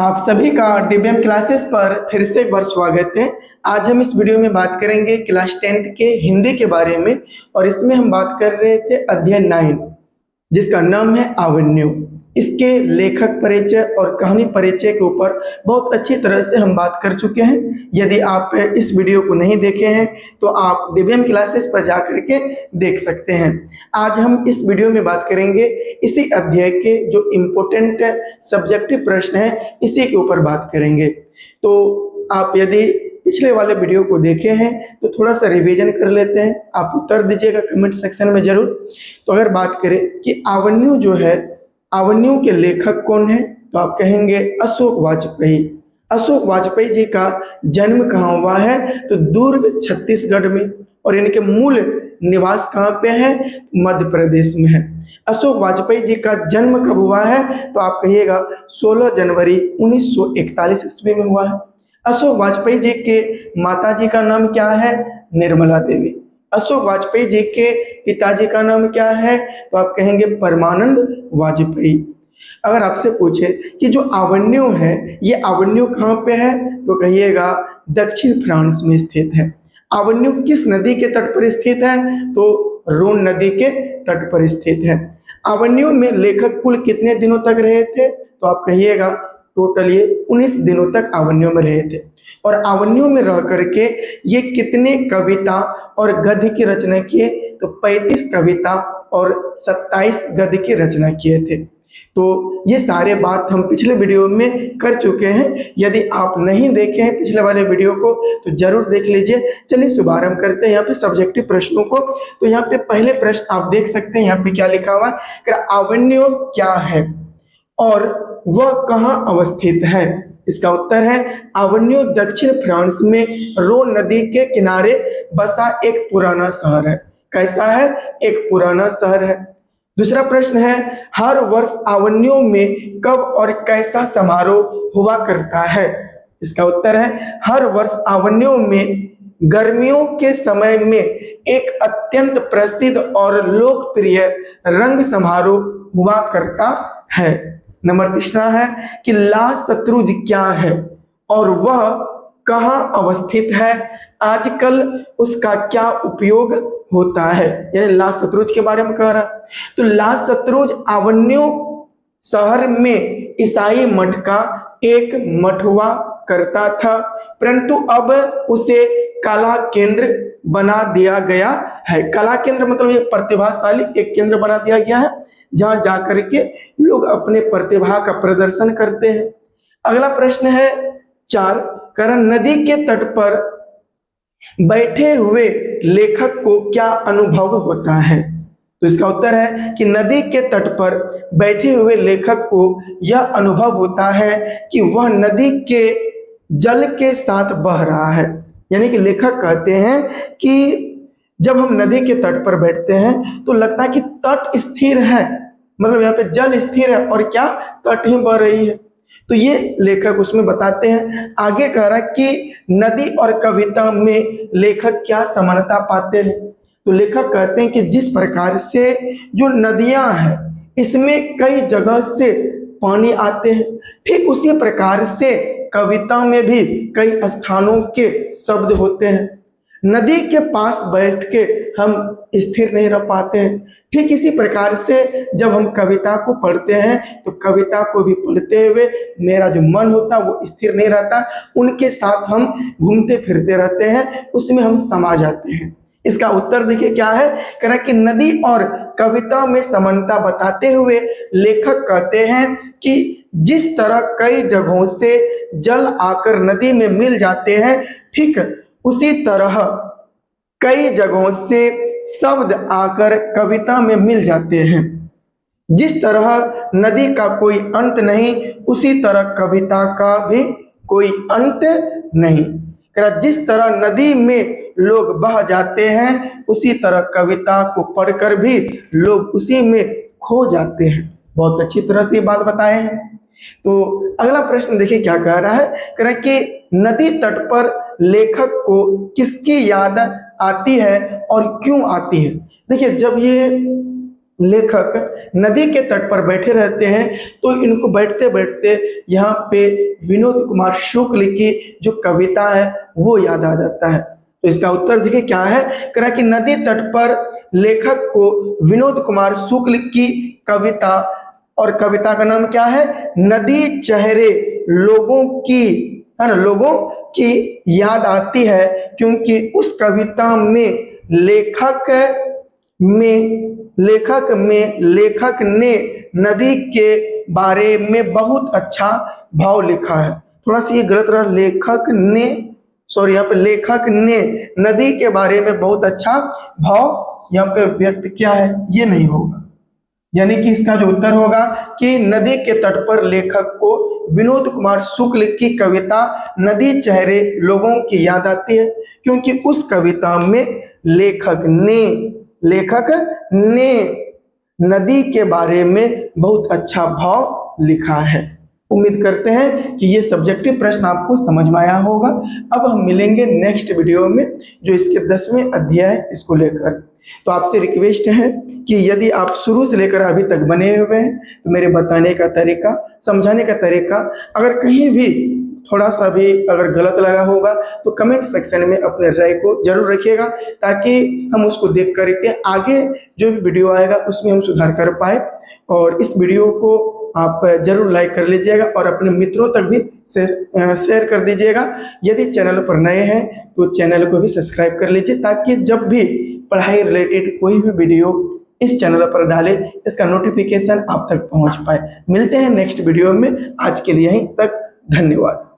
आप सभी का डीबीएम क्लासेस पर फिर से एक बार स्वागत है। आज हम इस वीडियो में बात करेंगे क्लास 10th के हिंदी के बारे में और इसमें हम बात कर रहे थे अध्याय 9 जिसका नाम है आवन्यु। इसके लेखक परिचय और कहानी परिचय के ऊपर बहुत अच्छी तरह से हम बात कर चुके हैं। यदि आप इस वीडियो को नहीं देखे हैं तो आप डीबीएम क्लासेस पर जा करके देख सकते हैं। आज हम इस वीडियो में बात करेंगे इसी अध्याय के जो इम्पोर्टेंट सब्जेक्टिव प्रश्न है इसी के ऊपर बात करेंगे। तो आप यदि पिछले वाले वीडियो को देखे हैं तो थोड़ा सा रिवीजन कर लेते हैं। आप उत्तर दीजिएगा कमेंट सेक्शन में जरूर। तो अगर बात करें कि आवन्यु जो है, आवन्यु के लेखक कौन है, तो आप कहेंगे अशोक वाजपेयी। अशोक वाजपेयी जी का जन्म कहाँ हुआ है, तो दुर्ग छत्तीसगढ़ में, और इनके मूल निवास कहाँ पे है, मध्य प्रदेश में है। अशोक वाजपेयी जी का जन्म कब हुआ है, तो आप कहिएगा 16 जनवरी 1941 ईस्वी में हुआ है। अशोक वाजपेयी जी के माता जी का नाम क्या है, निर्मला देवी। अशोक वाजपेयी जी के पिताजी का नाम क्या है, तो आप कहेंगे परमानंद वाजपेयी। अगर आपसे पूछे कि जो आवन्यु है ये आवन्यु कहाँ पे है, तो कहिएगा दक्षिण फ्रांस में स्थित है। आवन्यु किस नदी के तट पर स्थित है, तो रोन नदी के तट पर स्थित है। आवन्यु में लेखक कुल कितने दिनों तक रहे थे, तो आप कहिएगा टोटल ये 19 दिनों तक आवन्यु में रहे थे। और आवन्यु में रह करके ये कितने कविता और गद्य की रचना किए, तो 35 कविता और 27 गद्य की रचना किए थे। तो ये सारे बात हम पिछले वीडियो में कर चुके हैं। यदि आप नहीं देखे हैं पिछले वाले वीडियो को तो जरूर देख लीजिए। चलिए शुभारंभ करते हैं यहाँ पे सब्जेक्टिव प्रश्नों को। तो यहाँ पे पहले प्रश्न आप देख सकते हैं, यहाँ पे क्या लिखा हुआ है, आवन्यु क्या है और वह कहाँ अवस्थित है। इसका उत्तर है आवन्यु दक्षिण फ्रांस में रोन नदी के किनारे बसा एक पुराना शहर है। कैसा है, एक पुराना शहर है। दूसरा प्रश्न है हर वर्ष आवन्यु में कब और कैसा समारोह हुआ करता है। इसका उत्तर है हर वर्ष आवन्यु में गर्मियों के समय में एक अत्यंत प्रसिद्ध और लोकप्रिय रंग समारोह हुआ करता है। नंबर तीसरा है कि ला सतरुज क्या है और वह कहाँ अवस्थित है, आजकल उसका क्या उपयोग होता है। यानी ला सतरुज के बारे में कह रहा है। तो ला सतरुज आवन्यु शहर में ईसाई मठ का एक मठ हुआ करता था, परंतु अब उसे कला केंद्र बना दिया गया है। कला केंद्र मतलब ये प्रतिभाशाली एक केंद्र बना दिया गया है जहां जाकर के लोग अपने प्रतिभा का प्रदर्शन करते हैं। अगला प्रश्न है 4, करण नदी के तट पर बैठे हुए लेखक को क्या अनुभव होता है। तो इसका उत्तर है कि नदी के तट पर बैठे हुए लेखक को यह अनुभव होता है कि वह नदी के जल के साथ बह रहा है। यानी कि लेखक कहते हैं कि जब हम नदी के तट पर बैठते हैं तो लगता है कि तट स्थिर है, मतलब यहाँ पे जल स्थिर है और क्या तट ही बह रही है। तो ये लेखक उसमें बताते हैं। आगे कह रहा है कि नदी और कविता में लेखक क्या समानता पाते हैं। तो लेखक कहते हैं कि जिस प्रकार से जो नदियां हैं इसमें कई जगह से पानी आते हैं, ठीक उसी प्रकार से कविता में भी कई स्थानों के शब्द होते हैं। नदी के पास बैठ के हम स्थिर नहीं रह पाते हैं, ठीक इसी प्रकार से जब हम कविता को पढ़ते हैं तो कविता को भी पढ़ते हुए मेरा जो मन होता है वो स्थिर नहीं रहता, उनके साथ हम घूमते फिरते रहते हैं, उसमें हम समा जाते हैं। इसका उत्तर देखिए क्या है, कह रहा कि नदी और कविता में समानता बताते हुए लेखक कहते हैं कि जिस तरह कई जगहों से जल आकर नदी में मिल जाते हैं, ठीक उसी तरह कई जगहों से शब्द आकर कविता में मिल जाते हैं। जिस तरह नदी का कोई अंत नहीं, उसी तरह कविता का भी कोई अंत नहीं। जिस तरह नदी में लोग बह जाते हैं उसी तरह कविता को पढ़कर भी लोग उसी में खो जाते हैं। बहुत अच्छी तरह से ये बात बताए हैं। तो अगला प्रश्न देखिए क्या कह रहा है, कह रहा है कि नदी तट पर लेखक को किसकी याद आती है और क्यों आती है। देखिए जब ये लेखक नदी के तट पर बैठे रहते हैं तो इनको बैठते बैठते यहाँ पे विनोद कुमार शुक्ल की जो कविता है वो याद आ जाता है। तो इसका उत्तर देखिए क्या है, कह रहा कि नदी तट पर लेखक को विनोद कुमार शुक्ल की कविता, और कविता का नाम क्या है, नदी चेहरे लोगों की, है ना, लोगों की याद आती है, क्योंकि उस कविता में लेखक ने नदी के बारे में बहुत अच्छा भाव लिखा है। थोड़ा सा ये गलत रहा, लेखक ने नदी के बारे में बहुत अच्छा भाव यहाँ पे व्यक्त किया है, ये नहीं होगा। यानी कि इसका जो उत्तर होगा कि नदी के तट पर लेखक को विनोद कुमार शुक्ल की कविता नदी चेहरे लोगों की याद आती है, क्योंकि उस कविता में लेखक ने नदी के बारे में बहुत अच्छा भाव लिखा है। उम्मीद करते हैं कि ये सब्जेक्टिव प्रश्न आपको समझ में आया होगा। अब हम मिलेंगे नेक्स्ट वीडियो में जो इसके 10वें अध्याय इसको लेकर। तो आपसे रिक्वेस्ट है कि यदि आप शुरू से लेकर अभी तक बने हुए हैं तो मेरे बताने का तरीका, समझाने का तरीका अगर कहीं भी थोड़ा सा भी अगर गलत लगा होगा तो कमेंट सेक्शन में अपने राय को जरूर रखिएगा, ताकि हम उसको देख करके आगे जो भी वीडियो आएगा उसमें हम सुधार कर पाए। और इस वीडियो को आप जरूर लाइक कर लीजिएगा और अपने मित्रों तक भी शेयर कर दीजिएगा। यदि चैनल पर नए हैं तो चैनल को भी सब्सक्राइब कर लीजिए, ताकि जब भी पढ़ाई रिलेटेड कोई भी वीडियो इस चैनल पर डाले इसका नोटिफिकेशन आप तक पहुंच पाए। मिलते हैं नेक्स्ट वीडियो में, आज के लिए यहीं तक, धन्यवाद।